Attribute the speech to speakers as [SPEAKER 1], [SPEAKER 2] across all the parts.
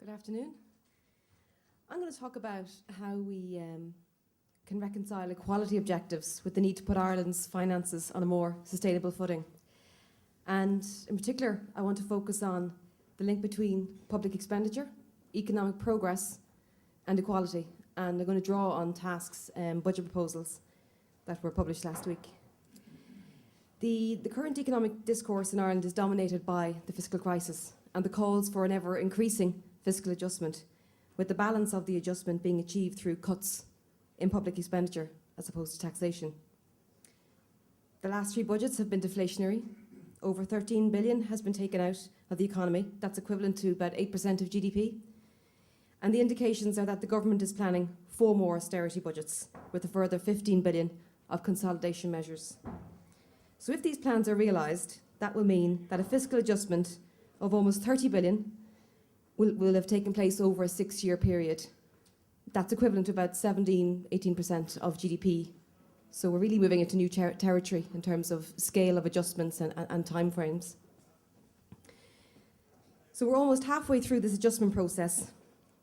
[SPEAKER 1] Good afternoon. I'm going to talk about how we can reconcile equality objectives with the need to put Ireland's finances on a more sustainable footing. And in particular, I want to focus on the link between public expenditure, economic progress and equality. And I'm going to draw on TASC's budget proposals that were published last week. The current economic discourse in Ireland is dominated by the fiscal crisis and the calls for an ever-increasing fiscal adjustment, with the balance of the adjustment being achieved through cuts in public expenditure as opposed to taxation. The last three budgets have been deflationary. Over 13 billion has been taken out of the economy. That's equivalent to about 8% of GDP. And the indications are that the government is planning 4 more austerity budgets, with a further 15 billion of consolidation measures. So if these plans are realised, that will mean that a fiscal adjustment of almost 30 billion will have taken place over a 6-year period. That's equivalent to about 18% of GDP. So we're really moving into new territory in terms of scale of adjustments and timeframes. So we're almost halfway through this adjustment process,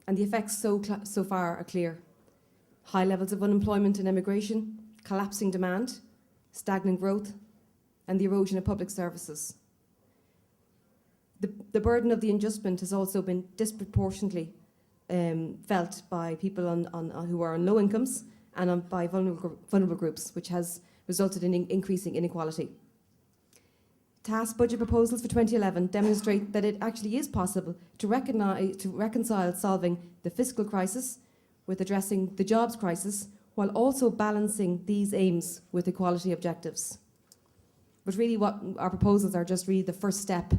[SPEAKER 1] and the effects so far are clear. High levels of unemployment and emigration, collapsing demand, stagnant growth, and the erosion of public services. The burden of the adjustment has also been disproportionately felt by people who are on low incomes and by vulnerable groups, which has resulted in increasing inequality. TASC budget proposals for 2011 demonstrate that it actually is possible to reconcile solving the fiscal crisis with addressing the jobs crisis, while also balancing these aims with equality objectives. But really what our proposals are just really the first step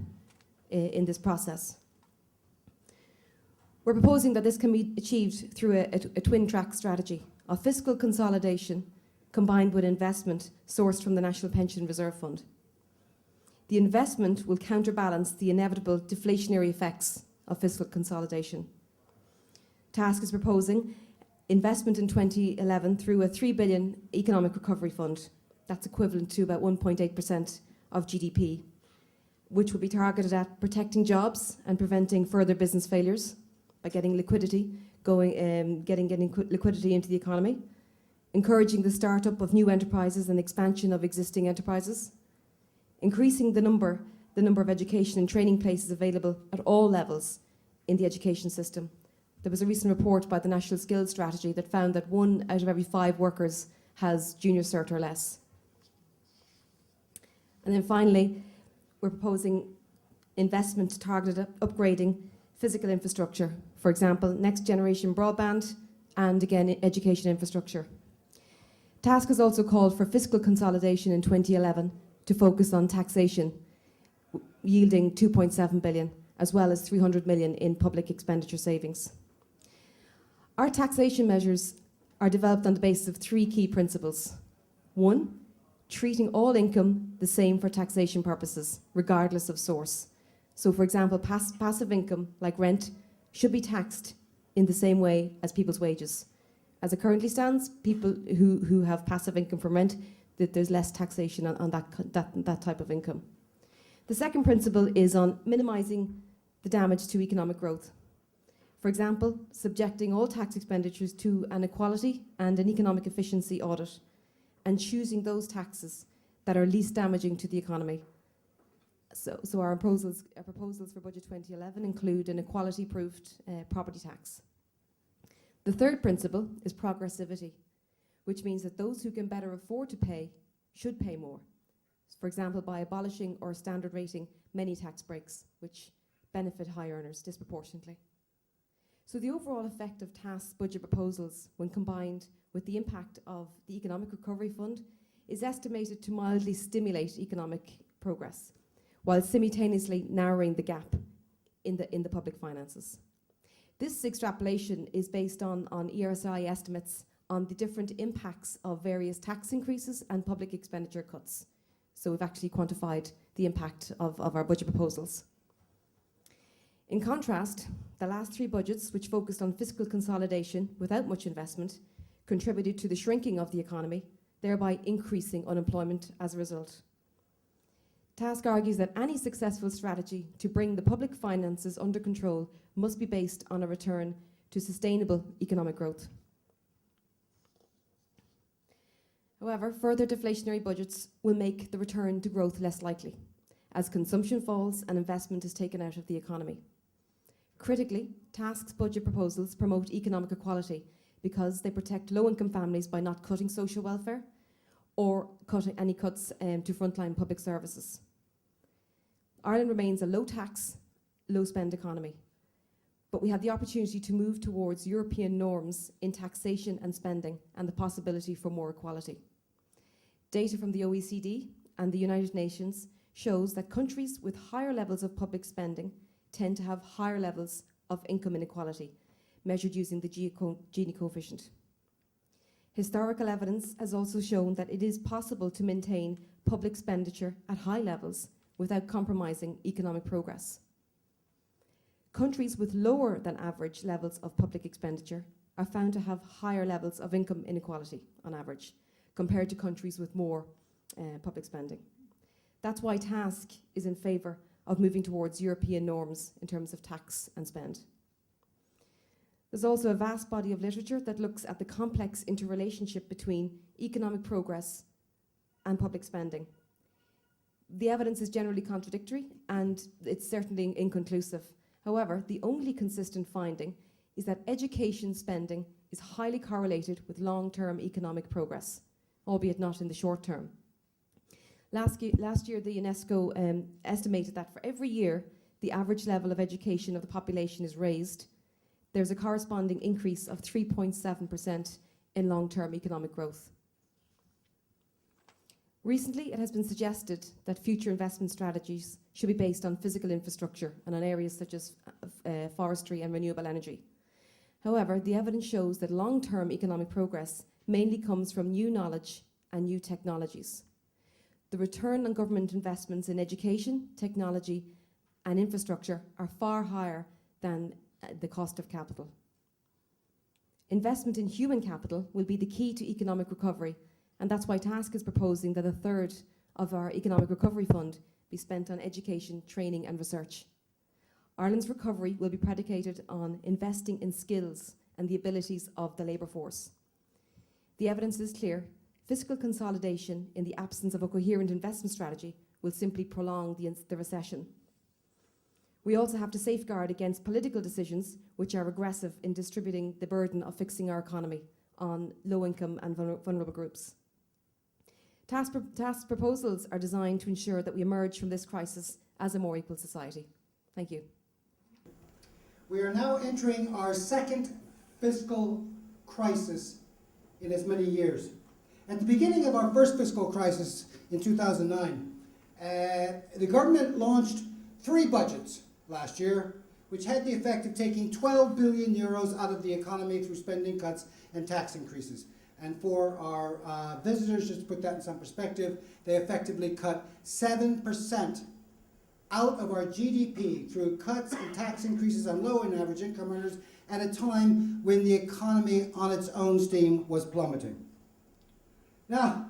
[SPEAKER 1] in this process. We're proposing that this can be achieved through a twin-track strategy of fiscal consolidation combined with investment sourced from the National Pension Reserve Fund. The investment will counterbalance the inevitable deflationary effects of fiscal consolidation. TASC is proposing investment in 2011 through a 3 billion economic recovery fund. That's equivalent to about 1.8% of GDP, which will be targeted at protecting jobs and preventing further business failures by getting liquidity liquidity into the economy, encouraging the startup of new enterprises and expansion of existing enterprises, increasing the number of education and training places available at all levels in the education system. There was a recent report by the National Skills Strategy that found that 1 out of every 5 workers has junior cert or less. And then finally, we're proposing investment targeted at upgrading physical infrastructure, for example, next generation broadband and again education infrastructure. TASC has also called for fiscal consolidation in 2011 to focus on taxation, yielding 2.7 billion, as well as 300 million in public expenditure savings. Our taxation measures are developed on the basis of 3 key principles. 1, treating all income the same for taxation purposes, regardless of source. So, for example, passive income, like rent, should be taxed in the same way as people's wages. As it currently stands, people who have passive income from rent, that there's less taxation on that type of income. The second principle is on minimising the damage to economic growth. For example, subjecting all tax expenditures to an equality and an economic efficiency audit, and choosing those taxes that are least damaging to the economy. So our proposals for Budget 2011 include an equality-proofed property tax. The third principle is progressivity, which means that those who can better afford to pay should pay more. For example, by abolishing or standard rating many tax breaks, which benefit high earners disproportionately. So the overall effect of TASC budget proposals, when combined with the impact of the Economic Recovery Fund, is estimated to mildly stimulate economic progress, while simultaneously narrowing the gap in the public finances. This extrapolation is based on ERSI estimates on the different impacts of various tax increases and public expenditure cuts. So we've actually quantified the impact of our budget proposals. In contrast, the last 3 budgets, which focused on fiscal consolidation without much investment, contributed to the shrinking of the economy, thereby increasing unemployment as a result. TASC argues that any successful strategy to bring the public finances under control must be based on a return to sustainable economic growth. However, further deflationary budgets will make the return to growth less likely, as consumption falls and investment is taken out of the economy. Critically, TASC's budget proposals promote economic equality because they protect low-income families by not cutting social welfare or cutting any cuts to frontline public services. Ireland remains a low-tax, low-spend economy, but we have the opportunity to move towards European norms in taxation and spending and the possibility for more equality. Data from the OECD and the United Nations shows that countries with higher levels of public spending tend to have higher levels of income inequality, measured using the Gini coefficient. Historical evidence has also shown that it is possible to maintain public expenditure at high levels without compromising economic progress. Countries with lower than average levels of public expenditure are found to have higher levels of income inequality on average, compared to countries with more public spending. That's why TASC is in favour of moving towards European norms in terms of tax and spend. There's also a vast body of literature that looks at the complex interrelationship between economic progress and public spending. The evidence is generally contradictory and it's certainly inconclusive. However, the only consistent finding is that education spending is highly correlated with long-term economic progress, albeit not in the short term. Last year, the UNESCO estimated that for every year the average level of education of the population is raised, there's a corresponding increase of 3.7% in long-term economic growth. Recently, it has been suggested that future investment strategies should be based on physical infrastructure and on areas such as forestry and renewable energy. However, the evidence shows that long-term economic progress mainly comes from new knowledge and new technologies. The return on government investments in education, technology, and infrastructure are far higher than the cost of capital. Investment in human capital will be the key to economic recovery, and that's why TASC is proposing that a third of our Economic Recovery Fund be spent on education, training, and research. Ireland's recovery will be predicated on investing in skills and the abilities of the labour force. The evidence is clear. Fiscal consolidation in the absence of a coherent investment strategy will simply prolong the recession. We also have to safeguard against political decisions which are regressive in distributing the burden of fixing our economy on low-income and vulnerable groups. TASC proposals are designed to ensure that we emerge from this crisis as a more equal society. Thank you.
[SPEAKER 2] We are now entering our second fiscal crisis in as many years. At the beginning of our first fiscal crisis in 2009, the government launched 3 budgets last year, which had the effect of taking 12 billion euros out of the economy through spending cuts and tax increases. And for our visitors, just to put that in some perspective, they effectively cut 7% out of our GDP through cuts and tax increases on low and average income earners at a time when the economy on its own steam was plummeting. Now,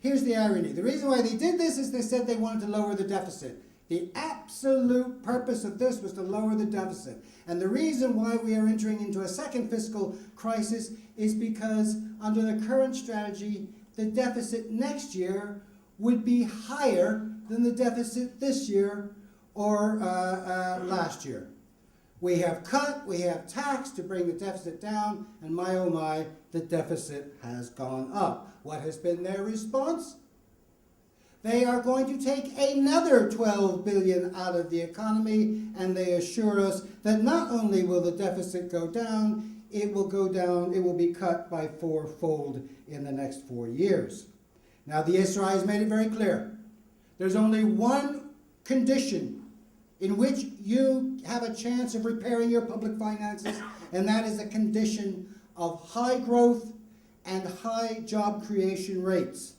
[SPEAKER 2] here's the irony. The reason why they did this is they said they wanted to lower the deficit. The absolute purpose of this was to lower the deficit. And the reason why we are entering into a second fiscal crisis is because under the current strategy, the deficit next year would be higher than the deficit this year or last year. We have cut, we have taxed to bring the deficit down, and my oh my, the deficit has gone up. What has been their response? They are going to take another 12 billion out of the economy, and they assure us that not only will the deficit go down, it will be cut by 4-fold in the next 4 years. Now, the SRI has made it very clear. There's only one condition in which you have a chance of repairing your public finances, and that is a condition of high growth and high job creation rates.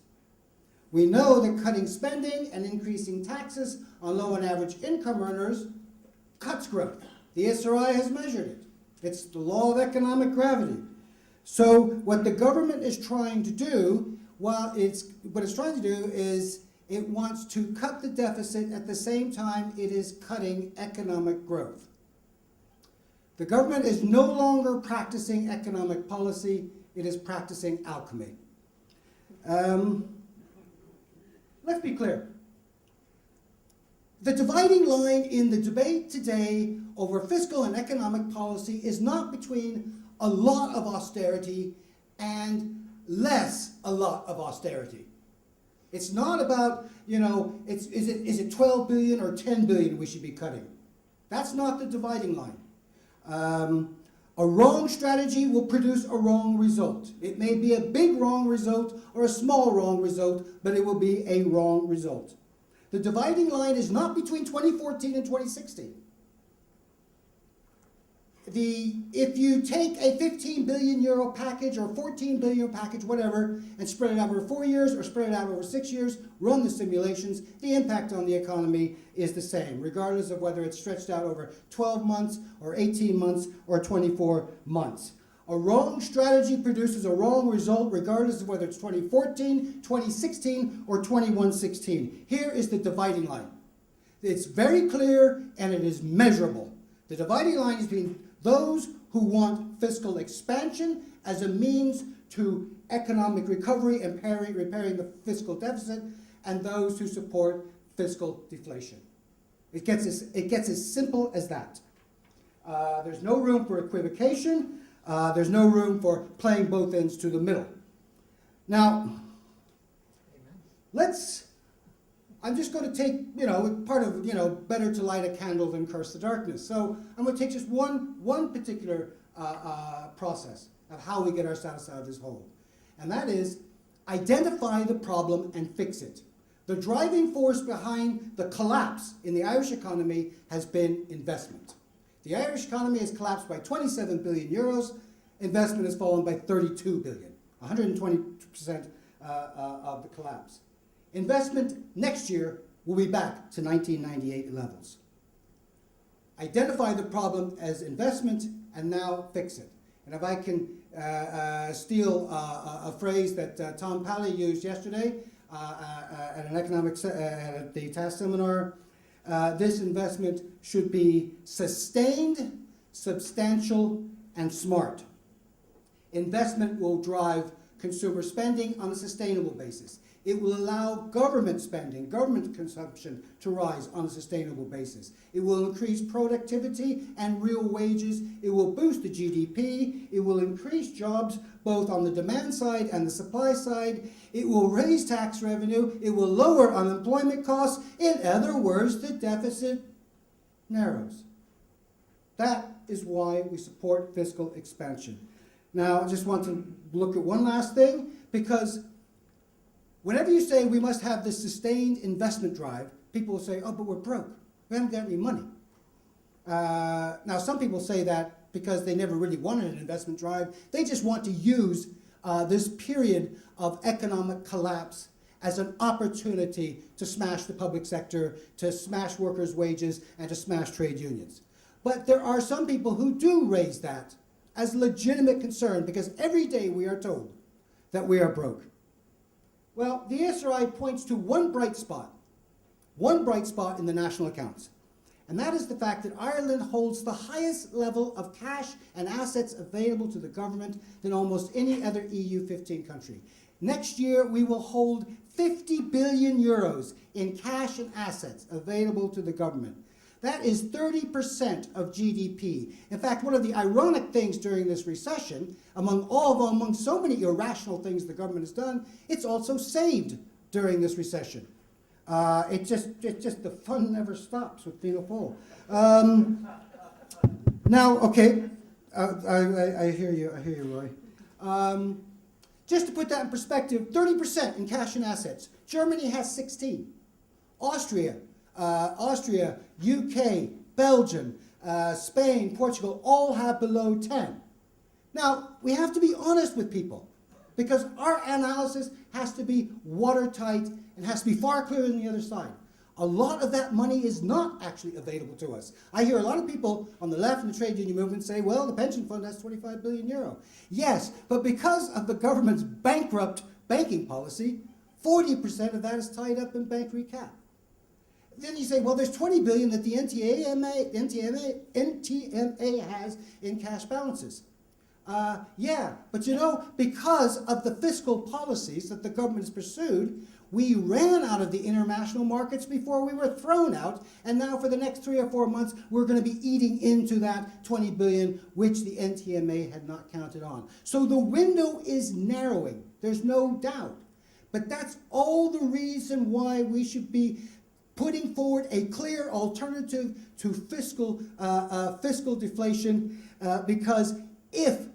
[SPEAKER 2] We know that cutting spending and increasing taxes on low and average income earners cuts growth. The SRI has measured it. It's the law of economic gravity. So what the government is trying to do, is It wants to cut the deficit at the same time it is cutting economic growth. The government is no longer practicing economic policy, it is practicing alchemy. Let's be clear. The dividing line in the debate today over fiscal and economic policy is not between a lot of austerity and less a lot of austerity. It's not about, is it 12 billion or 10 billion we should be cutting. That's not the dividing line. A wrong strategy will produce a wrong result. It may be a big wrong result or a small wrong result, but it will be a wrong result. The dividing line is not between 2014 and 2016. If you take a 15 billion euro package or 14 billion euro package, whatever, and spread it out over 4 years or spread it out over 6 years, run the simulations, the impact on the economy is the same, regardless of whether it's stretched out over 12 months or 18 months or 24 months. A wrong strategy produces a wrong result, regardless of whether it's 2014, 2016, or 2116. Here is the dividing line. It's very clear and it is measurable. The dividing line is between those who want fiscal expansion as a means to economic recovery and repairing the fiscal deficit, and those who support fiscal deflation. It gets as simple as that. There's no room for equivocation. There's no room for playing both ends to the middle. Now, I'm just going to take, part of, better to light a candle than curse the darkness. So I'm going to take just one particular process of how we get ourselves out of this hole. And that is identify the problem and fix it. The driving force behind the collapse in the Irish economy has been investment. The Irish economy has collapsed by 27 billion euros. Investment has fallen by 32 billion, 120% of the collapse. Investment next year will be back to 1998 levels. Identify the problem as investment and now fix it. And if I can steal a phrase that Tom Pally used yesterday at an economics at the TASC seminar, this investment should be sustained, substantial, and smart. Investment will drive consumer spending on a sustainable basis. It will allow government spending, government consumption to rise on a sustainable basis. It will increase productivity and real wages. It will boost the GDP. It will increase jobs both on the demand side and the supply side. It will raise tax revenue. It will lower unemployment costs. In other words, the deficit narrows. That is why we support fiscal expansion. Now, I just want to look at one last thing, because whenever you say we must have this sustained investment drive, people will say, oh, but we're broke. We haven't got any money. Now, some people say that because they never really wanted an investment drive. They just want to use this period of economic collapse as an opportunity to smash the public sector, to smash workers' wages, and to smash trade unions. But there are some people who do raise that as legitimate concern, because every day we are told that we are broke. Well, the ESRI points to one bright spot in the national accounts. And that is the fact that Ireland holds the highest level of cash and assets available to the government than almost any other EU 15 country. Next year, we will hold 50 billion euros in cash and assets available to the government. That is 30% of GDP. In fact, one of the ironic things during this recession, among so many irrational things the government has done, it's also saved during this recession. It just the fun never stops with Fianna Fáil. Now, okay, I hear you, Roy. Just to put that in perspective, 30% in cash and assets. Germany has 16. Austria, UK, Belgium, Spain, Portugal, all have below 10. Now, we have to be honest with people, because our analysis has to be watertight and has to be far clearer than the other side. A lot of that money is not actually available to us. I hear a lot of people on the left in the trade union movement say, well, the pension fund has 25 billion euro. Yes, but because of the government's bankrupt banking policy, 40% of that is tied up in bank recap. Then you say, well, there's 20 billion that the NTMA has in cash balances. Yeah, but you know, because of the fiscal policies that the government has pursued, we ran out of the international markets before we were thrown out, and now for the next 3 or 4 months, we're going to be eating into that 20 billion, which the NTMA had not counted on. So the window is narrowing, there's no doubt. But that's all the reason why we should be putting forward a clear alternative to fiscal deflation, because if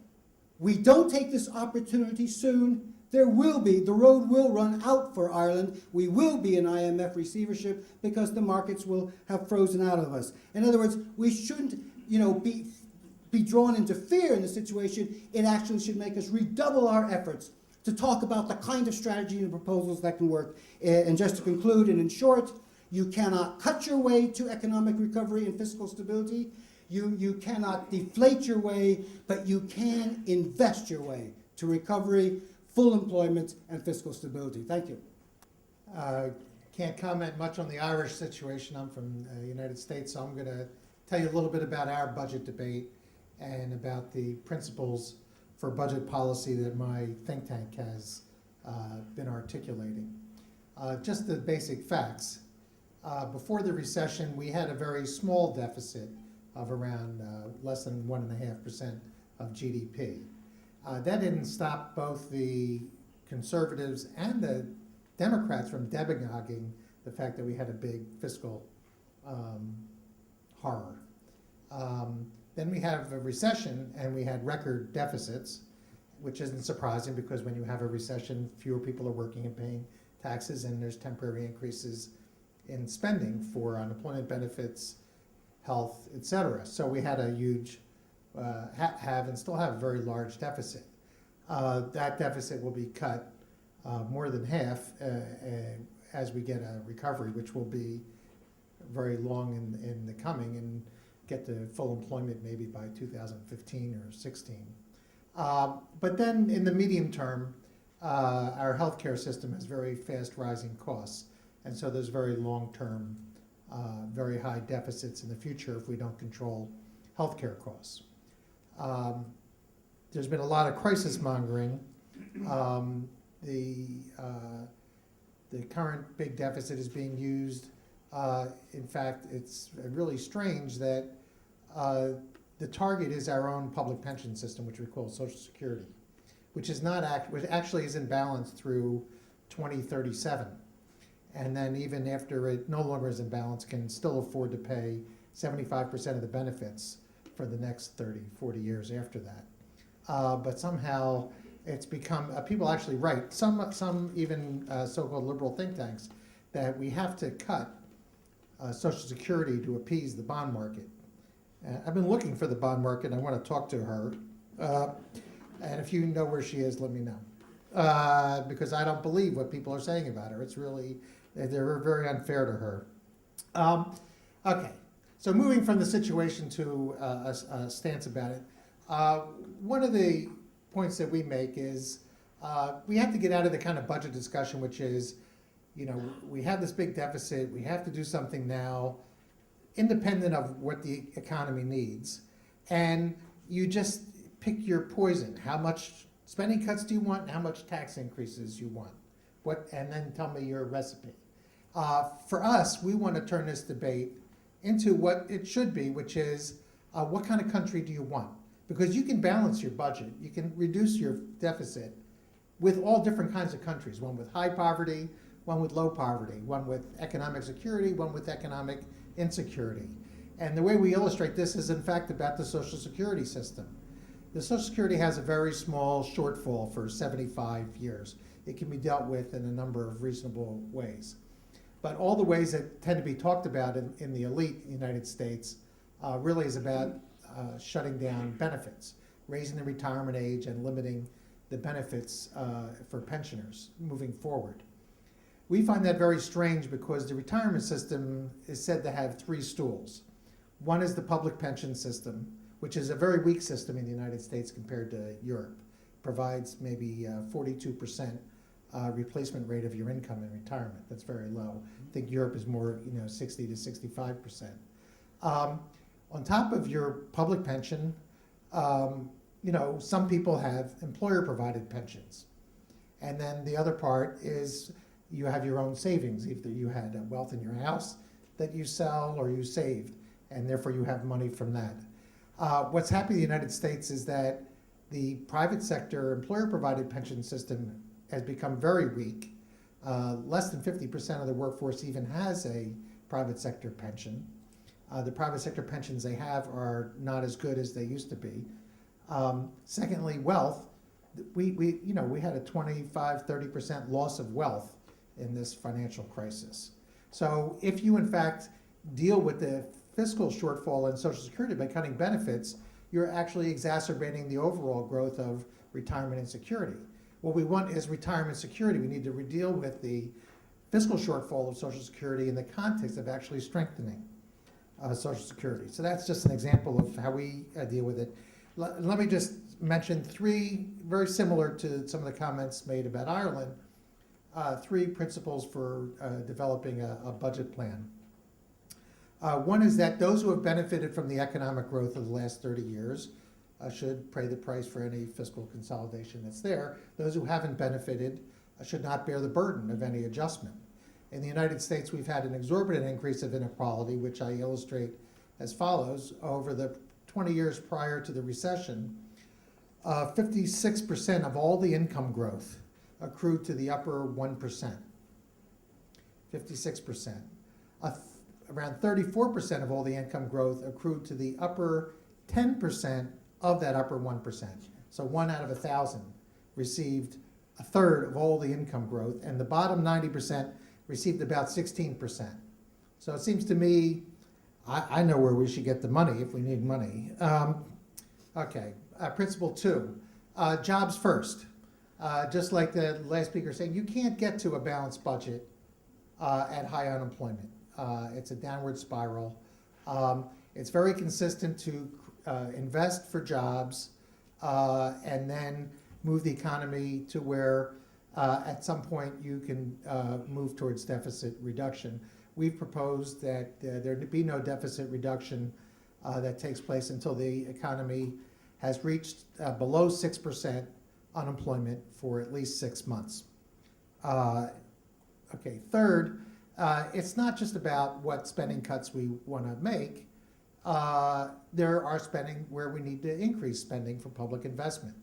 [SPEAKER 2] we don't take this opportunity soon, the road will run out for Ireland. We will be in IMF receivership because the markets will have frozen out of us. In other words, we shouldn't, be drawn into fear in the situation. It actually should make us redouble our efforts to talk about the kind of strategy and proposals that can work. And just to conclude, and in short, you cannot cut your way to economic recovery and fiscal stability. You cannot deflate your way, but you can invest your way to recovery, full employment, and fiscal stability. Thank you.
[SPEAKER 3] Can't comment much on the Irish situation. I'm from the United States, so I'm going to tell you a little bit about our budget debate and about the principles for budget policy that my think tank has been articulating. Just the basic facts. Before the recession, we had a very small deficit of around less than 1.5% of GDP. That didn't stop both the conservatives and the Democrats from demagoguing the fact that we had a big fiscal horror. Then we have a recession and we had record deficits, which isn't surprising because when you have a recession, fewer people are working and paying taxes, and there's temporary increases in spending for unemployment benefits, health, etc. So we had a huge, have and still have a very large deficit. That deficit will be cut more than half as we get a recovery, which will be very long in the coming, and get to full employment maybe by 2015 or 16. But then in the medium term, our healthcare system has very fast rising costs. And so there's very long-term, very high deficits in the future if we don't control healthcare costs. There's been a lot of crisis mongering. The current big deficit is being used. In fact, it's really strange that the target is our own public pension system, which we call Social Security, which actually is in balance through 2037. And then even after it no longer is in balance, can still afford to pay 75% of the benefits for the next 30, 40 years after that. But somehow it's become, people actually write, some even so-called liberal think tanks, that we have to cut Social Security to appease the bond market. I've been looking for the bond market, and I want to talk to her. And if you know where she is, let me know. Because I don't believe what people are saying about her. It's really, they're very unfair to her. Okay, so moving from the situation to a stance about it, one of the points that we make is we have to get out of the kind of budget discussion, which is, we have this big deficit, we have to do something now, independent of what the economy needs, and you just pick your poison. How much spending cuts do you want, and how much tax increases you want? And then tell me your recipe. For us, we want to turn this debate into what it should be, which is what kind of country do you want? Because you can balance your budget, you can reduce your deficit with all different kinds of countries, one with high poverty, one with low poverty, one with economic security, one with economic insecurity. And the way we illustrate this is in fact about the Social Security system. The Social Security has a very small shortfall for 75 years. It can be dealt with in a number of reasonable ways. But all the ways that tend to be talked about in the elite United States really is about shutting down benefits, raising the retirement age and limiting the benefits for pensioners moving forward. We find that very strange because the retirement system is said to have three stools. One is the public pension system, which is a very weak system in the United States compared to Europe. Provides maybe 42% replacement rate of your income in retirement. That's very low. I think Europe is more, 60 to 65%. On top of your public pension, some people have employer-provided pensions. And then the other part is you have your own savings. Either you had wealth in your house that you sell or you saved, and therefore you have money from that. What's happening in the United States is that the private sector employer-provided pension system has become very weak. Less than 50% of the workforce even has a private sector pension. The private sector pensions they have are not as good as they used to be. Secondly, wealth. We had a 25, 30% loss of wealth in this financial crisis. So if you in fact deal with the fiscal shortfall in Social Security by cutting benefits, you're actually exacerbating the overall growth of retirement insecurity. What we want is retirement security. We need to deal with the fiscal shortfall of Social Security in the context of actually strengthening Social Security. So that's just an example of how we deal with it. Let me just mention three, very similar to some of the comments made about Ireland, three principles for developing a budget plan. One is that those who have benefited from the economic growth of the last 30 years should pay the price for any fiscal consolidation that's there. Those who haven't benefited should not bear the burden of any adjustment. In the United States, we've had an exorbitant increase of inequality, which I illustrate as follows. Over the 20 years prior to the recession, 56% of all the income growth accrued to the upper 1%. 56%. Around 34% of all the income growth accrued to the upper 10% of that upper 1%. So 1 out of 1,000 received a third of all the income growth, and the bottom 90% received about 16%. So it seems to me, I know where we should get the money if we need money. Principle 2, jobs first. Just like the last speaker saying, you can't get to a balanced budget at high unemployment. It's a downward spiral. It's very consistent to invest for jobs and then move the economy to where at some point you can move towards deficit reduction. We've proposed that there be no deficit reduction that takes place until the economy has reached below 6% unemployment for at least 6 months. Third, it's not just about what spending cuts we want to make. There are spending where we need to increase spending for public investment.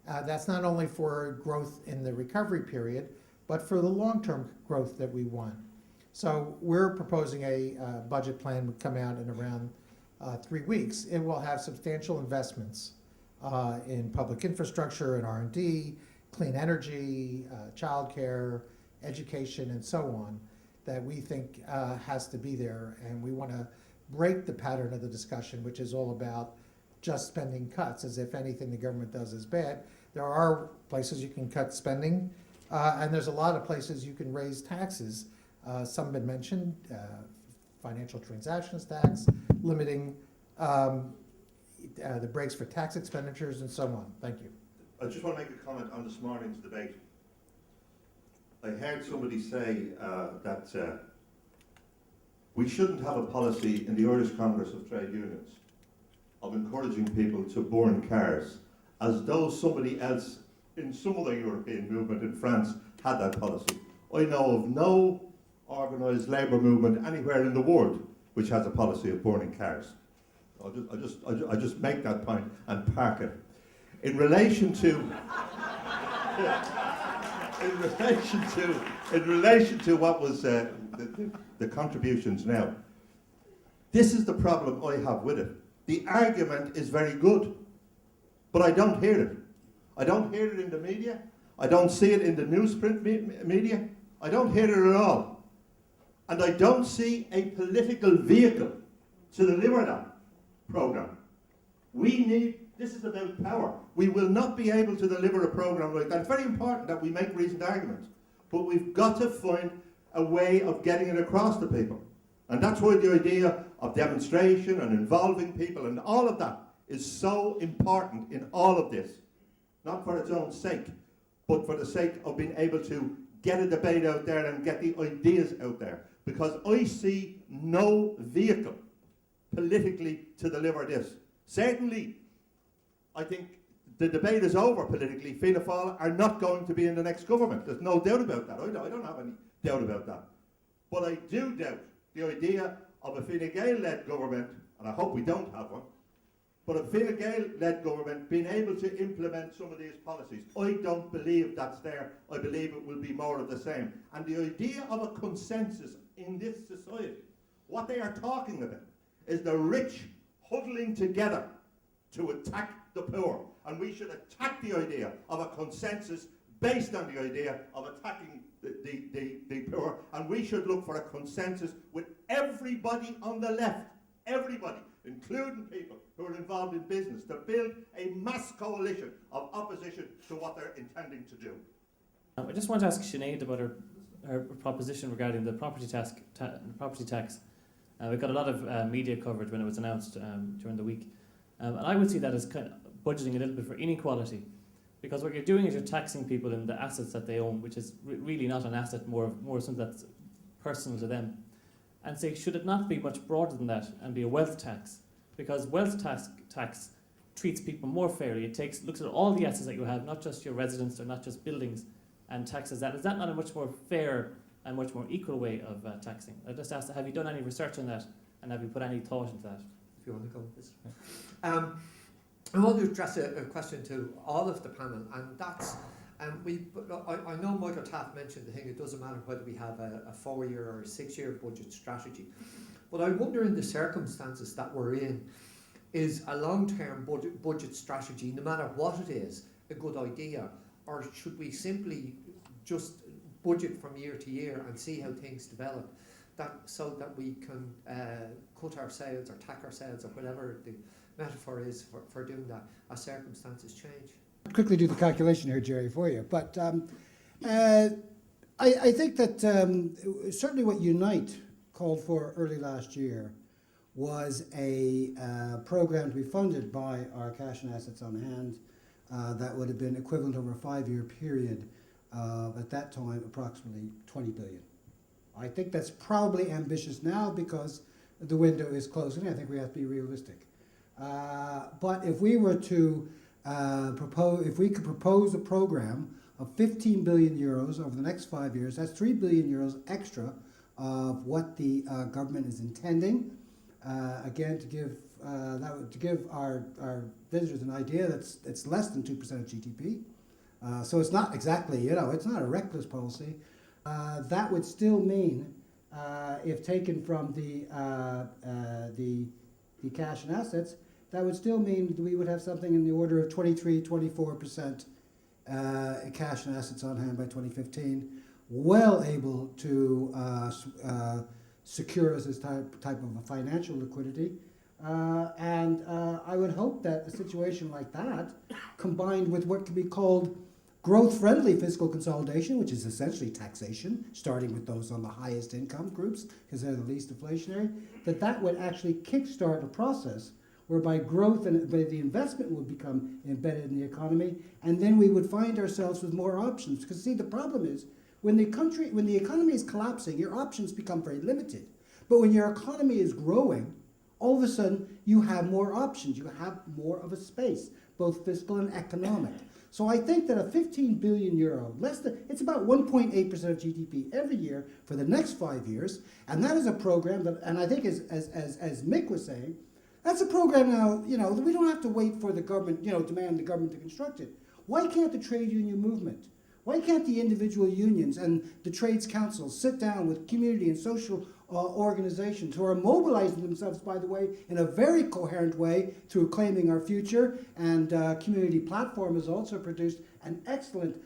[SPEAKER 3] That's not only for growth in the recovery period, but for the long-term growth that we want. So we're proposing a budget plan would come out in around 3 weeks. It will have substantial investments in public infrastructure and R&D, clean energy, childcare, education, and so on, that we think has to be there. And we want to break the pattern of the discussion, which is all about just spending cuts, as if anything the government does is bad. There are places you can cut spending, and there's a lot of places you can raise taxes. Some have been mentioned, financial transactions tax, limiting the breaks for tax expenditures, and so on. Thank you.
[SPEAKER 4] I just want to make a comment on this morning's debate. I heard somebody say that we shouldn't have a policy in the Irish Congress of Trade Unions of encouraging people to burn cars, as though somebody else in some other European movement in France had that policy. I know of no organised labour movement anywhere in the world which has a policy of burning cars. I'll just make that point and park it. In relation to in relation to what was the contributions now, this is the problem I have with it. The argument is very good, but I don't hear it. I don't hear it in the media. I don't see it in the newsprint media. I don't hear it at all. And I don't see a political vehicle to deliver that programme. This is about power. We will not be able to deliver a programme like that. It's very important that we make reasoned arguments, but we've got to find a way of getting it across to people. And that's why the idea of demonstration and involving people and all of that is so important in all of this. Not for its own sake. but for the sake of being able to get a debate out there and get the ideas out there. Because I see no vehicle politically to deliver this. Certainly, I think the debate is over politically. Fianna Fáil are not going to be in the next government. There's no doubt about that. I don't have any doubt about that. But I do doubt the idea of a Fine Gael-led government, and I hope we don't have one, but a Fine Gael-led government being able to implement some of these policies. I don't believe that's there. I believe it will be more of the same. And the idea of a consensus in this society, what they are talking about is the rich huddling together to attack the poor. And we should attack the idea of a consensus based on the idea of attacking the poor. And we should look for a consensus with everybody on the left, everybody, including people who are involved in business, to build a mass coalition of opposition to what they're intending to do.
[SPEAKER 5] I just want to ask Sinead about her proposition regarding the property tax. We got a lot of media coverage when it was announced during the week. And I would see that as kind of budgeting a little bit for inequality. Because what you're doing is you're taxing people in the assets that they own, which is really not an asset, more something that's personal to them. And say, should it not be much broader than that and be a wealth tax? Because wealth tax treats people more fairly. It looks at all the assets that you have, not just your residence or not just buildings, and taxes that. Is that not a much more fair and much more equal way of taxing? I just asked, have you done any research on that, and have you put any thought into that?
[SPEAKER 6] If you want to go with this. I want to address a question to all of the panel, and that's, I know Michael Taft mentioned the thing, it doesn't matter whether we have a 4-year or a 6-year budget strategy, but I wonder in the circumstances that we're in, is a long-term budget strategy, no matter what it is, a good idea, or should we simply just budget from year to year and see how things develop, so that we can cut our sales or tack our sales or whatever the metaphor is for doing that as circumstances change?
[SPEAKER 2] I'll quickly do the calculation here, Jerry, for you. But I think that certainly what Unite called for early last year was a program to be funded by our cash and assets on hand that would have been equivalent over a 5-year period of, at that time, approximately 20 billion. I think that's probably ambitious now because the window is closing. I think we have to be realistic. But if we were to if we could propose a program of 15 billion euros over the next 5 years, that's 3 billion euros extra of what the government is intending. Again, to give our visitors an idea, it's less than 2% of GDP. So it's not exactly, it's not a reckless policy. That would still mean, if taken from the cash and assets, that would still mean that we would have something in the order of 24% cash and assets on hand by 2015, well able to secure us as type of a financial liquidity. And I would hope that a situation like that, combined with what could be called growth-friendly fiscal consolidation, which is essentially taxation, starting with those on the highest income groups, because they're the least inflationary, that would actually kickstart a process whereby growth and the investment would become embedded in the economy, and then we would find ourselves with more options. Because see, the problem is, when the economy is collapsing, your options become very limited. But when your economy is growing, all of a sudden you have more options, you have more of a space, both fiscal and economic. So I think that a 15 billion euro, it's about 1.8% of GDP every year for the next 5 years, and that is a program that, and I think as Mick was saying, that's a program now, that we don't have to wait for the government, demand the government to construct it. Why can't the trade union movement, why can't the individual unions and the trades councils sit down with community and social organizations who are mobilizing themselves, by the way, in a very coherent way through Claiming Our Future, and Community Platform has also produced an excellent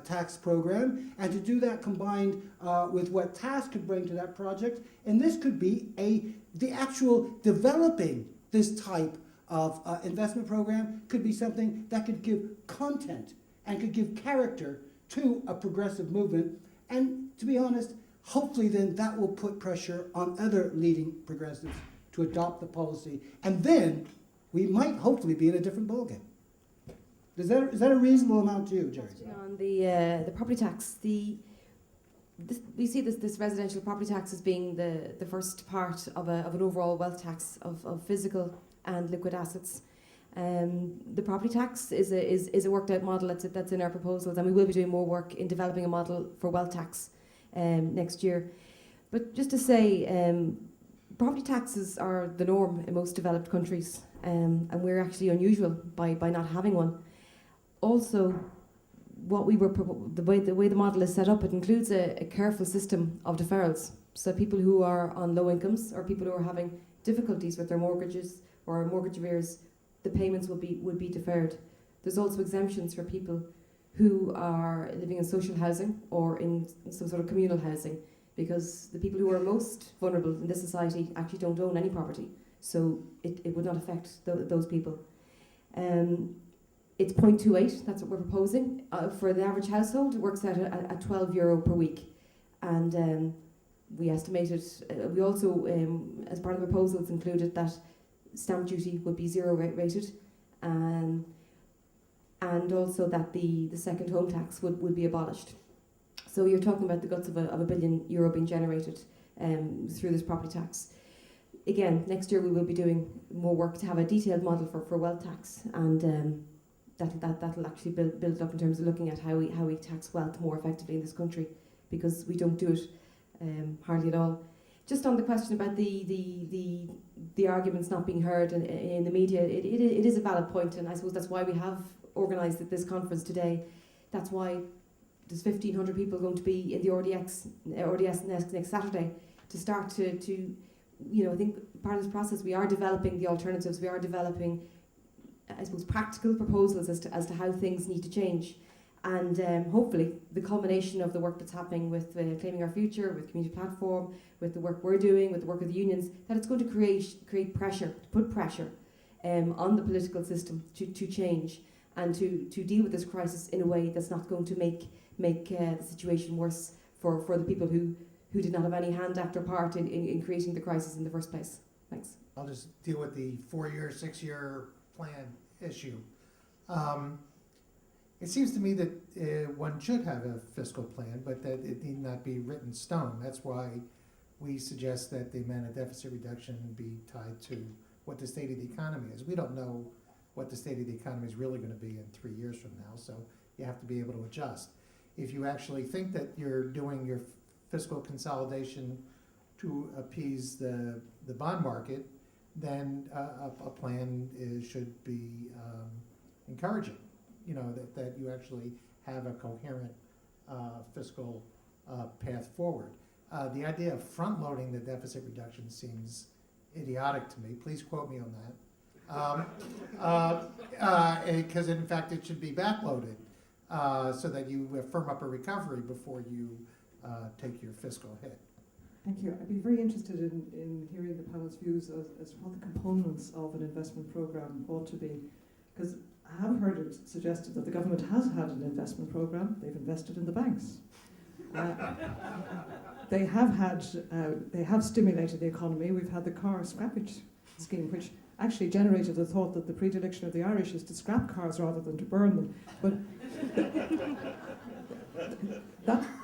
[SPEAKER 2] tax program, and to do that combined with what TASC could bring to that project, and this could be the actual developing this type of investment program could be something that could give content and could give character to a progressive movement, and to be honest, hopefully then that will put pressure on other leading progressives to adopt the policy, and then we might hopefully be in a different ballgame. Is that a reasonable amount to you, Jerry?
[SPEAKER 1] On the property tax, we see this residential property tax as being the first part of an overall wealth tax of physical and liquid assets. The property tax is a worked out model that's in our proposals, and we will be doing more work in developing a model for wealth tax next year. But just to say, property taxes are the norm in most developed countries, and we're actually unusual by not having one. Also, the way the model is set up, it includes a careful system of deferrals. So people who are on low incomes or people who are having difficulties with their mortgages or mortgage arrears, the payments would be deferred. There's also exemptions for people who are living in social housing or in some sort of communal housing, because the people who are most vulnerable in this society actually don't own any property, so it would not affect those people. It's 0.28, that's what we're proposing. For the average household, it works out at €12 per week. And we estimated, we also, as part of the proposals, included that stamp duty would be zero rated, and also that the second home tax would be abolished. So you're talking about the guts of €1 billion being generated through this property tax. Again, next year we will be doing more work to have a detailed model for wealth tax, and that'll actually build up in terms of looking at how we tax wealth more effectively in this country, because we don't do it hardly at all. Just on the question about the arguments not being heard in the media, it is a valid point, and I suppose that's why we have organised this conference today. That's why there's 1,500 people going to be in the RDS next Saturday to start to I think part of this process we are developing the alternatives, we are developing, I suppose, practical proposals as to how things need to change. And hopefully the culmination of the work that's happening with Claiming Our Future, with Community Platform, with the work we're doing, with the work of the unions, that it's going to create pressure, put pressure on the political system to change and to deal with this crisis in a way that's not going to make the situation worse for the people who did not have any hand, act or part in creating the crisis in the first place. Thanks.
[SPEAKER 3] I'll just deal with the 4-year, 6-year plan issue. It seems to me that one should have a fiscal plan, but that it need not be written in stone. That's why we suggest that the amount of deficit reduction be tied to what the state of the economy is. We don't know what the state of the economy is really going to be in 3 years from now, so you have to be able to adjust. If you actually think that you're doing your fiscal consolidation to appease the bond market, then a plan should be encouraging. You know, that you actually have a coherent fiscal path forward. The idea of front-loading the deficit reduction seems idiotic to me. Please quote me on that. Because in fact it should be backloaded so that you firm up a recovery before you take your fiscal hit.
[SPEAKER 7] Thank you. I'd be very interested in hearing the panel's views as to what the components of an investment programme ought to be. Because I have heard it suggested that the government has had an investment programme. They've invested in the banks. They have stimulated the economy. We've had the car scrappage scheme, which actually generated the thought that the predilection of the Irish is to scrap cars rather than to burn them. But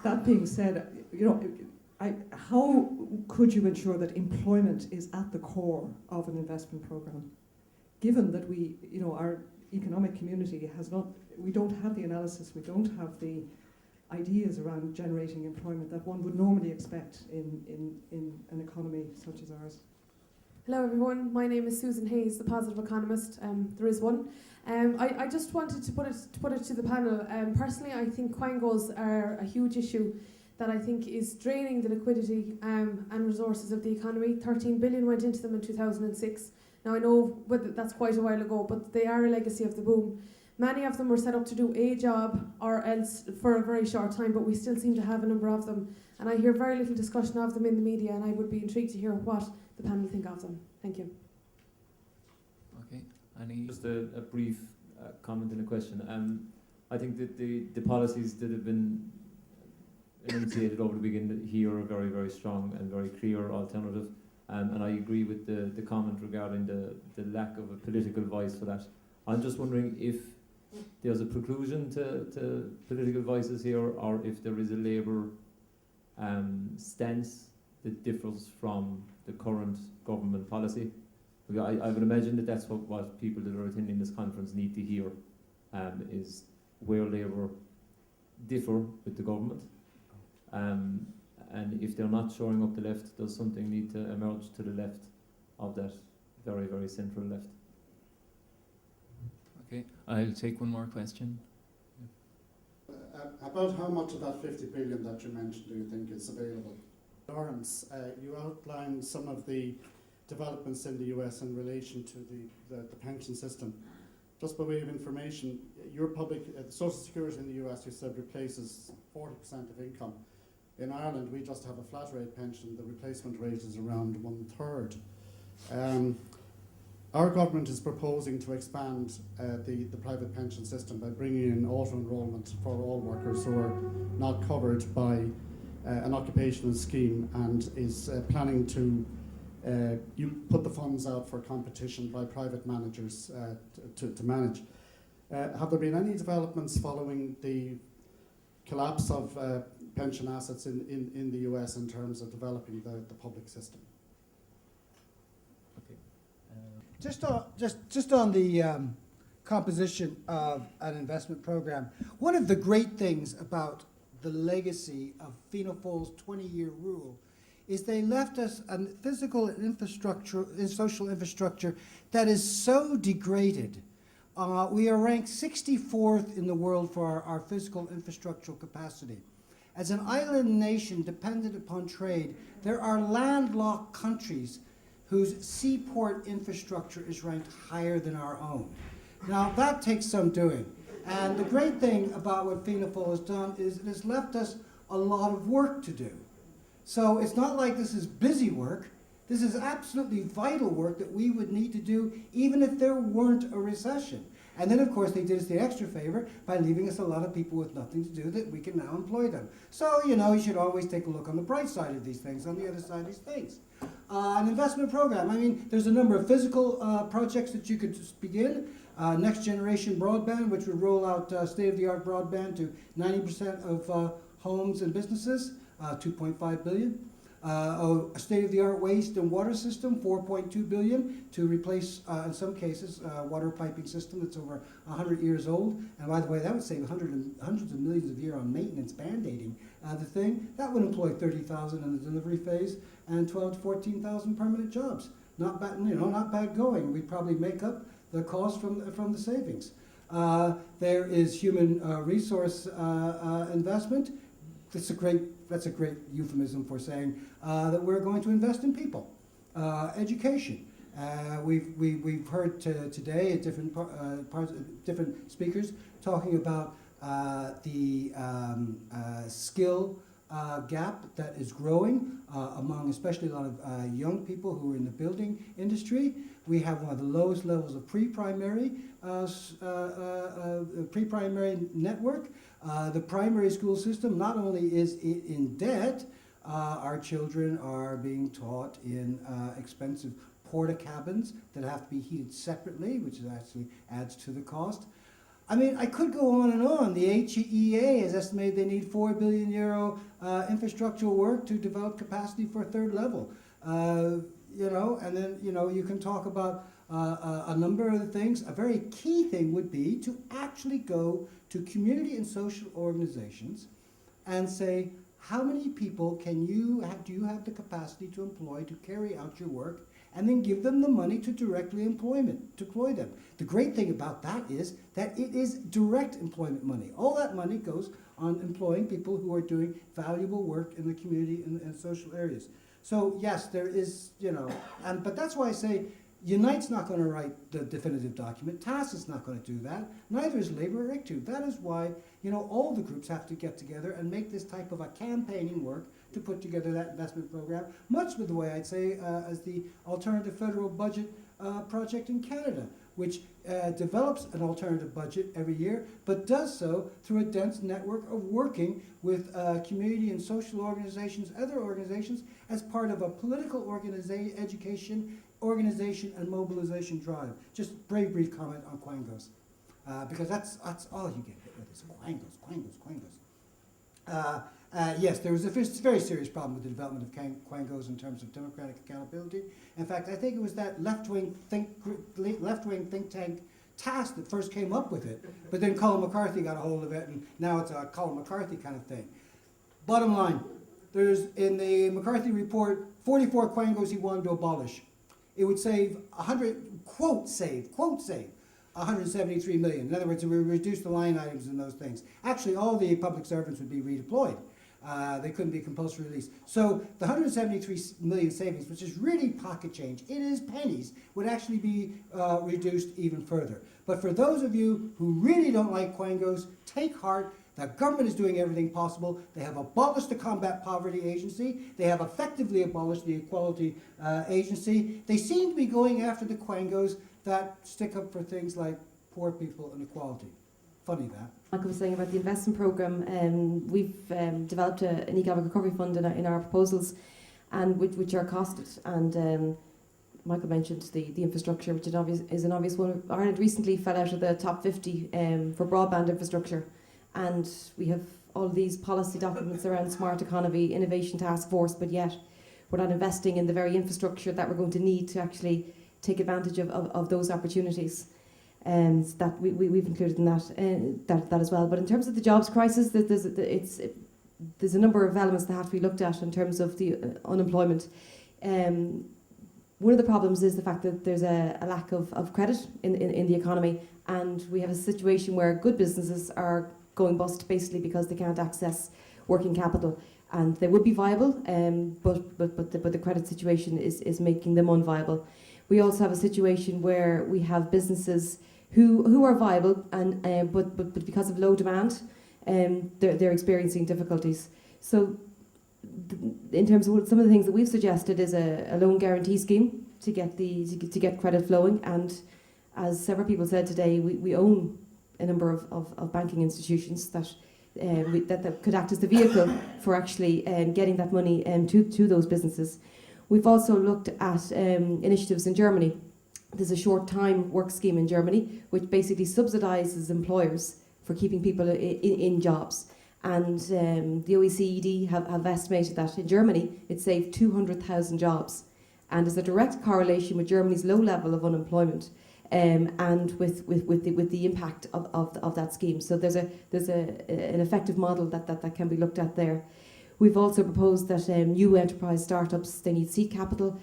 [SPEAKER 7] that being said, you know, how could you ensure that employment is at the core of an investment programme, given that we, you know, our economic community we don't have the analysis, we don't have the ideas around generating employment that one would normally expect in an economy such as ours.
[SPEAKER 8] Hello everyone, my name is Susan Hayes, the Positive Economist. There is one. I just wanted to put it to the panel. Personally, I think quangos are a huge issue that I think is draining the liquidity and resources of the economy. 13 billion went into them in 2006. Now I know that's quite a while ago, but they are a legacy of the boom. Many of them were set up to do a job or else for a very short time, but we still seem to have a number of them. And I hear very little discussion of them in the media, and I would be intrigued to hear what the panel think of them. Thank you.
[SPEAKER 9] Okay. Just a brief comment and a question. I think that the policies that have been enunciated over the weekend here are very, very strong and very clear alternative. And I agree with the comment regarding the lack of a political voice for that. I'm just wondering if there's a preclusion to political voices here, or if there is a Labour stance that differs from the current government policy. I would imagine that that's what people that are attending this conference need to hear, is where Labour differ with the government. And if they're not showing up the left, does something need to emerge to the left of that very, very central left?
[SPEAKER 10] Okay, I'll take one more question.
[SPEAKER 11] About how much of that 50 billion that you mentioned do you think is available? Lawrence, you outlined some of the developments in the US in relation to the pension system. Just by way of information, your public Social Security in the US, you said, replaces 40% of income. In Ireland, we just have a flat rate pension. The replacement rate is around 1/3. Our government is proposing to expand the private pension system by bringing in auto-enrolment for all workers who are not covered by an occupational scheme, and is planning to you put the funds out for competition by private managers to manage. Have there been any developments following the collapse of pension assets in the US in terms of developing the public system?
[SPEAKER 12] Just on the composition of an investment program, one of the great things about the legacy of Fianna Fáil's 20-year rule is they left us a physical infrastructure and social infrastructure that is so degraded. We are ranked 64th in the world for our physical infrastructural capacity. As an island nation dependent upon trade, there are landlocked countries whose seaport infrastructure is ranked higher than our own. Now, that takes some doing. And the great thing about what Fianna Fáil has done is it has left us a lot of work to do. So it's not like this is busy work. This is absolutely vital work that we would need to do even if there weren't a recession. And then, of course, they did us the extra favor by leaving us a lot of people with nothing to do that we can now employ them. So, you know, you should always take a look on the bright side of these things, on the other side of these things. An investment program. I mean, there's a number of physical projects that you could just begin. Next generation broadband, which would roll out state-of-the-art broadband to 90% of homes and businesses, $2.5 billion. A state-of-the-art waste and water system, $4.2 billion, to replace, in some cases, water piping system that's over 100 years old. And by the way, that would save hundreds of millions a year on maintenance, band-aiding the thing. That would employ 30,000 in the delivery phase and 12 to 14,000 permanent jobs. Not bad, not bad going. We'd probably make up the cost from the savings. There is human resource investment. That's a great euphemism for saying that we're going to invest in people. Education. We've heard today at different speakers talking about the skill gap that is growing among especially a lot of young people who are in the building industry. We have one of the lowest levels of pre-primary network. The primary school system, not only is it in debt, our children are being taught in expensive porta cabins that have to be heated separately, which actually adds to the cost. I mean, I could go on and on. The HEA has estimated they need €4 billion infrastructural work to develop capacity for a third level. And then, you can talk about a number of the things. A very key thing would be to actually go to community and social organizations and say, how many people do you have the capacity to employ to carry out your work, and then give them the money to directly employ them. The great thing about that is that it is direct employment money. All that money goes on employing people who are doing valuable work in the community and social areas. So yes, there is, but that's why I say Unite's not going to write the definitive document. TASC is not going to do that. Neither is Labour or ICTU. That is why, all the groups have to get together and make this type of a campaigning work to put together that investment program, much with the way I'd say as the alternative federal budget project in Canada, which develops an alternative budget every year, but does so through a dense network of working with community and social organizations, other organizations, as part of a political organization and mobilization drive. Just a very brief comment on Quangos. because that's all you get hit with is quangos. Yes, there was a very serious problem with the development of quangos in terms of democratic accountability. In fact, I think it was that left-wing think tank TASC that first came up with it, but then Colin McCarthy got a hold of it, and now it's a Colin McCarthy kind of thing. Bottom line, there's in the McCarthy report 44 quangos he wanted to abolish. It would save 173 million. In other words, it would reduce the line items in those things. Actually, all the public servants would be redeployed. They couldn't be compulsory release. So the 173 million savings, which is really pocket change, it is pennies, would actually be reduced even further. But for those of you who really don't like quangos, take heart. The government is doing everything possible. They have abolished the Combat Poverty Agency. They have effectively abolished the Equality Agency. They seem to be going after the quangos that stick up for things like poor people and equality. Funny that.
[SPEAKER 1] Like I was saying about the investment programme, we've developed an economic recovery fund in our proposals, and which are costed. And Michael mentioned the infrastructure, which is an obvious one. Ireland recently fell out of the top 50 for broadband infrastructure, and we have all these policy documents around smart economy, innovation task force, but yet we're not investing in the very infrastructure that we're going to need to actually take advantage of those opportunities. And that we've included in that as well. But in terms of the jobs crisis, there's a number of elements that have to be looked at in terms of the unemployment. One of the problems is the fact that there's a lack of credit in the economy, and we have a situation where good businesses are going bust basically because they can't access working capital, and they would be viable, but the credit situation is making them unviable. We also have a situation where we have businesses who are viable, and but because of low demand, they're experiencing difficulties. So, in terms of some of the things that we've suggested is a loan guarantee scheme to get credit flowing. And as several people said today, we own a number of banking institutions that could act as the vehicle for actually getting that money to those businesses. We've also looked at initiatives in Germany. There's a short time work scheme in Germany, which basically subsidises employers for keeping people in jobs. And the OECD have estimated that in Germany it saved 200,000 jobs, and there's a direct correlation with Germany's low level of unemployment and with the impact of that scheme. So there's an effective model that can be looked at there. We've also proposed that new enterprise startups, they need seed capital,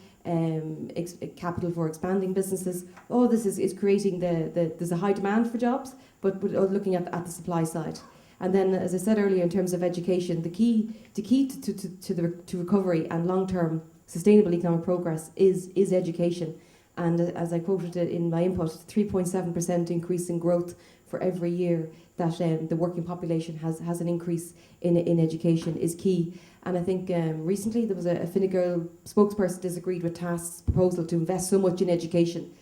[SPEAKER 1] capital for expanding businesses. All this is creating there's a high demand for jobs, but looking at the supply side. And then, as I said earlier, in terms of education, the key to recovery and long-term sustainable economic progress is education. And as I quoted it in my input, 3.7% increase in growth for every year that the working population has an increase in education is key. And I think recently there was a Fine Gael spokesperson disagreed with TASC's proposal to invest so much in education.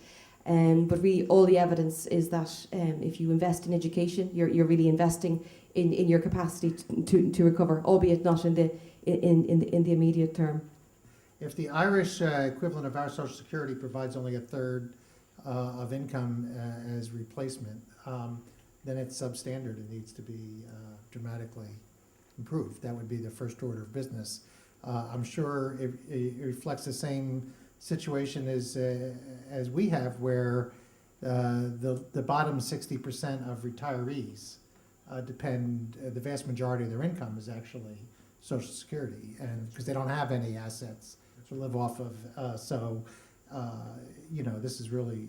[SPEAKER 1] But really all the evidence is that if you invest in education, you're really investing in your capacity to recover, albeit not in the immediate term.
[SPEAKER 3] If the Irish equivalent of our Social Security provides only a third of income as replacement, then it's substandard. It needs to be dramatically improved. That would be the first order of business. I'm sure it reflects the same situation as we have, where the bottom 60% of retirees depend, the vast majority of their income is actually Social Security, and because they don't have any assets to live off of. This is really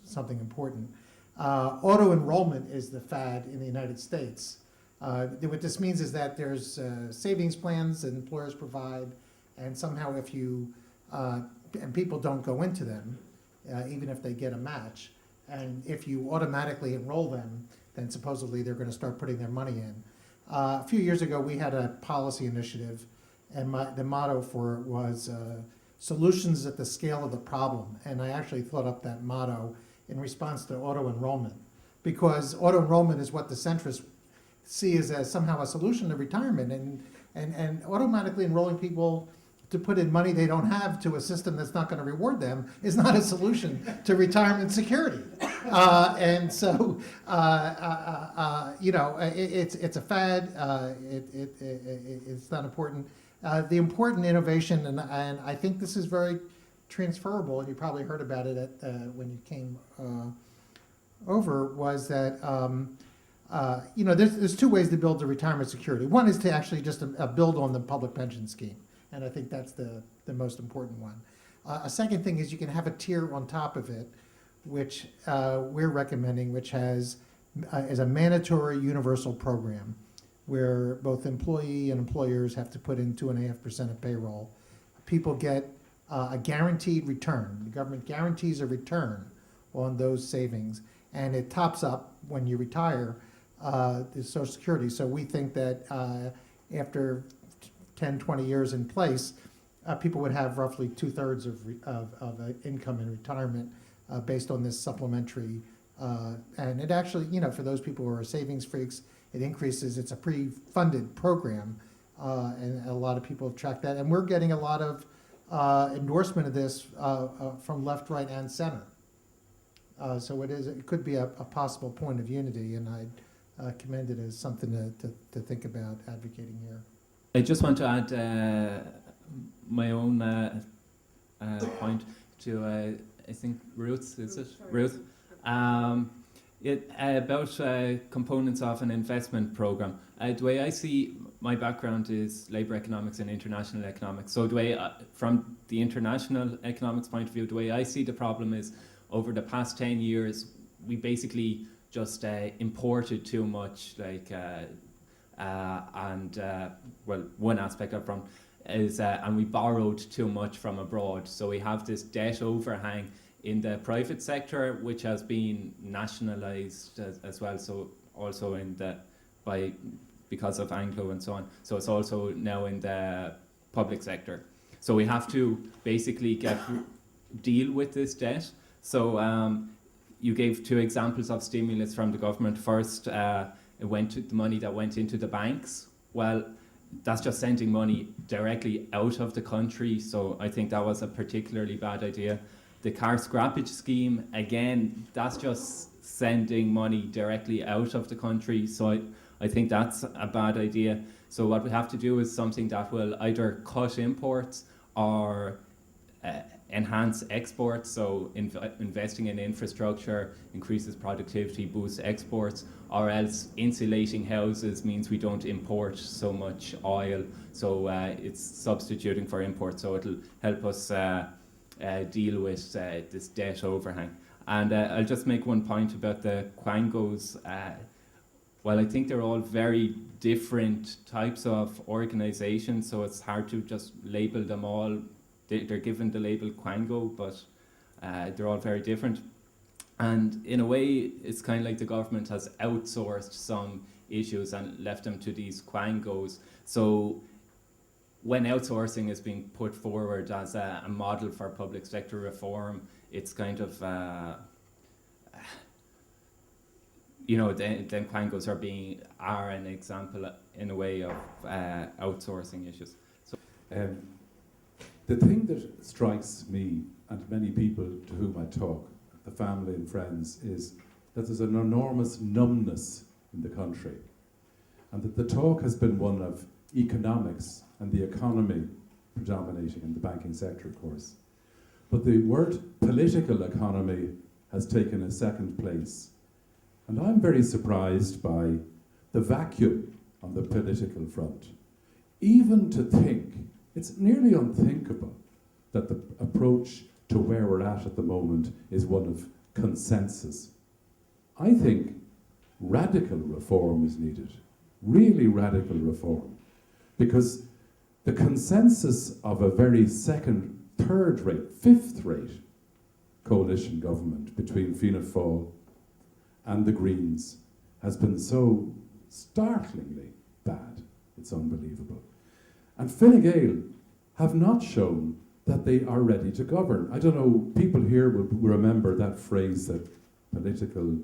[SPEAKER 3] something important. Auto enrollment is the fad in the United States. What this means is that there's savings plans that employers provide, and somehow if you, and people don't go into them, even if they get a match, and if you automatically enroll them, then supposedly they're going to start putting their money in. A few years ago, we had a policy initiative, and the motto for it was solutions at the scale of the problem. And I actually thought up that motto in response to auto enrollment, because auto enrollment is what the centrists see as somehow a solution to retirement, and automatically enrolling people to put in money they don't have to a system that's not going to reward them is not a solution to retirement security. And so, it's a fad. It's not important. The important innovation, and I think this is very transferable, and you probably heard about it when you came over, was that there's two ways to build the retirement security. One is to actually just build on the public pension scheme, and I think that's the most important one. A second thing is you can have a tier on top of it, which we're recommending, which is a mandatory universal program where both employee and employers have to put in 2.5% of payroll. People get a guaranteed return. The government guarantees a return on those savings, and it tops up when you retire the Social Security. So we think that after 10, 20 years in place, people would have roughly 2/3 of income in retirement based on this supplementary. And it actually, for those people who are savings freaks, it increases. It's a pre-funded program, and a lot of people have tracked that. And we're getting a lot of endorsement of this from left, right, and center. So it could be a possible point of unity, and I'd commend it as something to think about advocating here.
[SPEAKER 10] I just want to add my own point to, I think, Ruth, is it? Ruth? About components of an investment program. The way I see, my background is labor economics and international economics. So the way, from the international economics point of view, the way I see the problem is over the past 10 years, we basically just imported too much, one aspect up front is, and we borrowed too much from abroad. So we have this debt overhang in the private sector, which has been nationalized as well. So also because of Anglo and so on. So it's also now in the public sector. So we have to basically deal with this debt. So you gave two examples of stimulus from the government. First, the money that went into the banks. Well, that's just sending money directly out of the country. So I think that was a particularly bad idea. The car scrappage scheme, again, that's just sending money directly out of the country. So I think that's a bad idea. So what we have to do is something that will either cut imports or enhance exports. So investing in infrastructure increases productivity, boosts exports, or else insulating houses means we don't import so much oil. So it's substituting for imports. So it'll help us deal with this debt overhang. And I'll just make one point about the Quangos. Well, I think they're all very different types of organizations, so it's hard to just label them all. They're given the label Quango, but they're all very different. And in a way, it's kind of like the government has outsourced some issues and left them to these Quangos. So when outsourcing is being put forward as a model for public sector reform, it's kind of, then Quangos are an example in a way of outsourcing issues. So,
[SPEAKER 13] the thing that strikes me and many people to whom I talk, the family and friends, is that there's an enormous numbness in the country, and that the talk has been one of economics and the economy predominating in the banking sector, of course. But the word political economy has taken a second place. And I'm very surprised by the vacuum on the political front. Even to think, it's nearly unthinkable that the approach to where we're at the moment is one of consensus. I think radical reform is needed, really radical reform, because the consensus of a very second, third rate, fifth rate coalition government between Fianna Fáil and the Greens has been so startlingly bad, it's unbelievable. And Fine Gael have not shown that they are ready to govern. I don't know, people here will remember that phrase, that political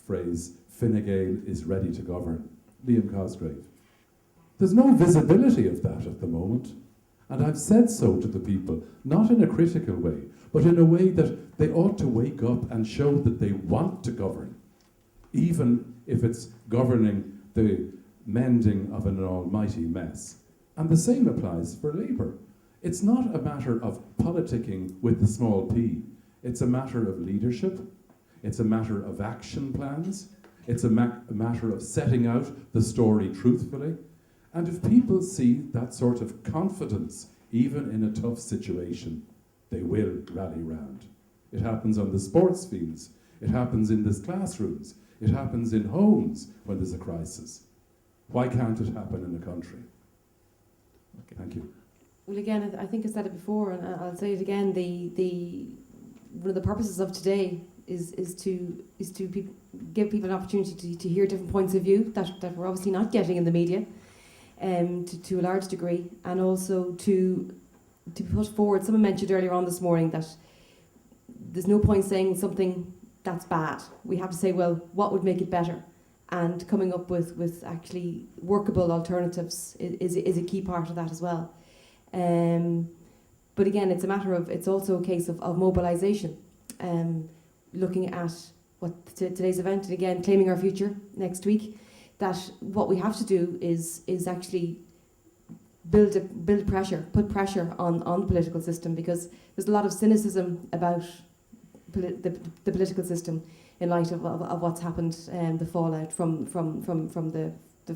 [SPEAKER 13] phrase, Fine Gael is ready to govern, Liam Cosgrave. There's no visibility of that at the moment. And I've said so to the people, not in a critical way, but in a way that they ought to wake up and show that they want to govern, even if it's governing the mending of an almighty mess. And the same applies for Labour. It's not a matter of politicking with the small p. It's a matter of leadership. It's a matter of action plans. It's a matter of setting out the story truthfully. And if people see that sort of confidence, even in a tough situation, they will rally round. It happens on the sports fields. It happens in the classrooms. It happens in homes when there's a crisis. Why can't it happen in the country?
[SPEAKER 5] Okay.
[SPEAKER 13] Thank you.
[SPEAKER 1] Well, again, I think I said it before, and I'll say it again. One of the purposes of today is to give people an opportunity to hear different points of view that we're obviously not getting in the media, to a large degree, and also to put forward. Someone mentioned earlier on this morning that there's no point saying something that's bad. We have to say, well, what would make it better? And coming up with actually workable alternatives is a key part of that as well. But again, it's also a case of mobilisation, looking at what today's event, and again, claiming our future next week, that what we have to do is actually build pressure, put pressure on the political system, because there's a lot of cynicism about the political system in light of what's happened, the fallout from the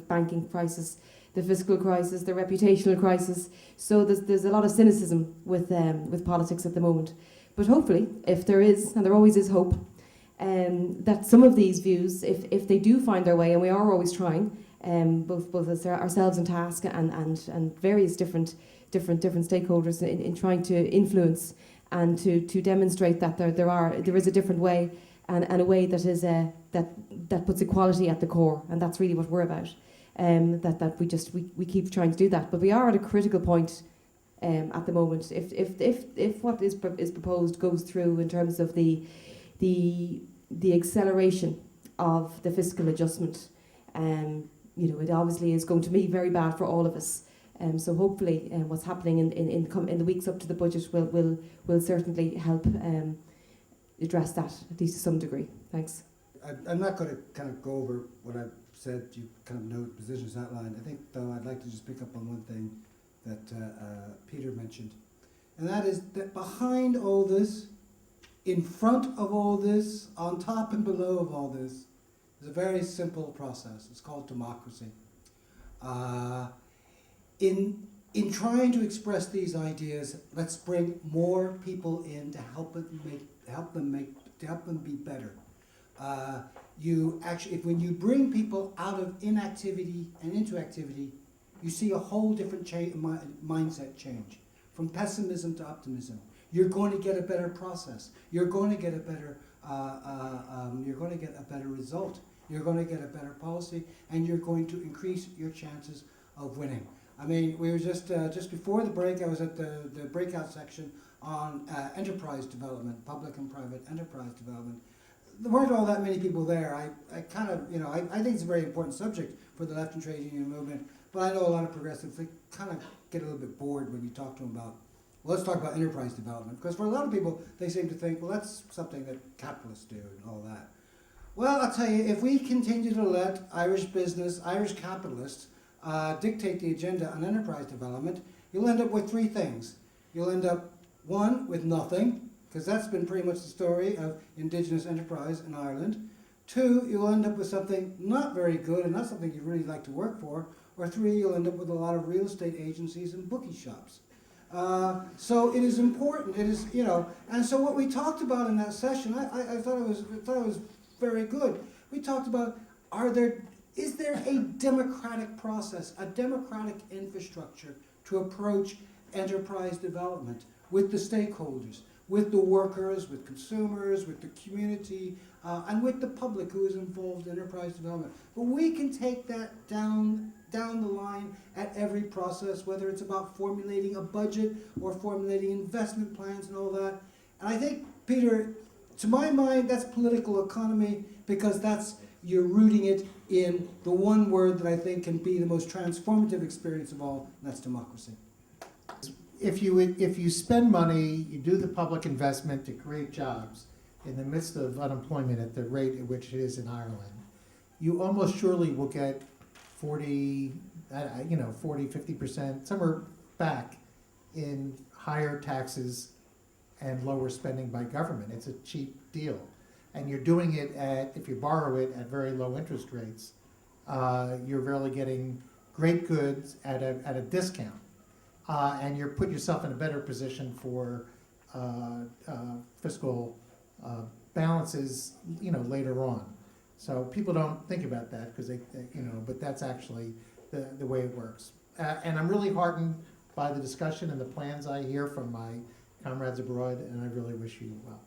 [SPEAKER 1] banking crisis, the fiscal crisis, the reputational crisis. So there's a lot of cynicism with politics at the moment. But hopefully, if there is, and there always is hope, that some of these views, if they do find their way, and we are always trying, both as ourselves and TASC and various different stakeholders in trying to influence and to demonstrate that there is a different way, and a way that is that puts equality at the core, and that's really what we're about. That we keep trying to do that, but we are at a critical point at the moment. If what is proposed goes through in terms of the acceleration of the fiscal adjustment, it obviously is going to be very bad for all of us. So hopefully, what's happening in the weeks up to the budget will certainly help address that, at least to some degree. Thanks.
[SPEAKER 12] I'm not going to kind of go over what I've said. You kind of know the positions outlined. I think, though, I'd like to just pick up on one thing that Peter mentioned, and that is that behind all this, in front of all this, on top and below of all this, is a very simple process. It's called democracy. In trying to express these ideas, let's bring more people in to help them be better. When you bring people out of inactivity and into activity, you see a whole different mindset change, from pessimism to optimism. You're going to get a better process. You're going to get a better. You're going to get a better result. You're going to get a better policy, and you're going to increase your chances of winning. I mean, we were just before the break. I was at the breakout section on enterprise development, public and private enterprise development. There weren't all that many people there. I kind of, I think it's a very important subject for the left and trade union movement. But I know a lot of progressives, they kind of get a little bit bored when you talk to them about, well, let's talk about enterprise development. Because for a lot of people, they seem to think, well, that's something that capitalists do and all that. Well, I'll tell you, if we continue to let Irish business, Irish capitalists, dictate the agenda on enterprise development, you'll end up with three things. You'll end up, one, with nothing, because that's been pretty much the story of indigenous enterprise in Ireland. Two, you'll end up with something not very good and not something you'd really like to work for. Or three, you'll end up with a lot of real estate agencies and bookie shops. So it is important. It is, and so what we talked about in that session, I thought it was very good. We talked about, is there a democratic process, a democratic infrastructure to approach enterprise development with the stakeholders, with the workers, with consumers, with the community, and with the public who is involved in enterprise development. But we can take that down the line at every process, whether it's about formulating a budget or formulating investment plans and all that. And I think, Peter, to my mind, that's political economy, because you're rooting it in the one word that I think can be the most transformative experience of all, and that's democracy.
[SPEAKER 3] if you spend money, you do the public investment to create jobs in the midst of unemployment at the rate at which it is in Ireland, you almost surely will get 40, 50%, somewhere back in higher taxes and lower spending by government. It's a cheap deal. And you're doing it if you borrow it at very low interest rates, you're really getting great goods at a discount. And you're put yourself in a better position for fiscal balances, later on. So people don't think about that because but that's actually the way it works. And I'm really heartened by the discussion and the plans I hear from my comrades abroad, and I really wish you well.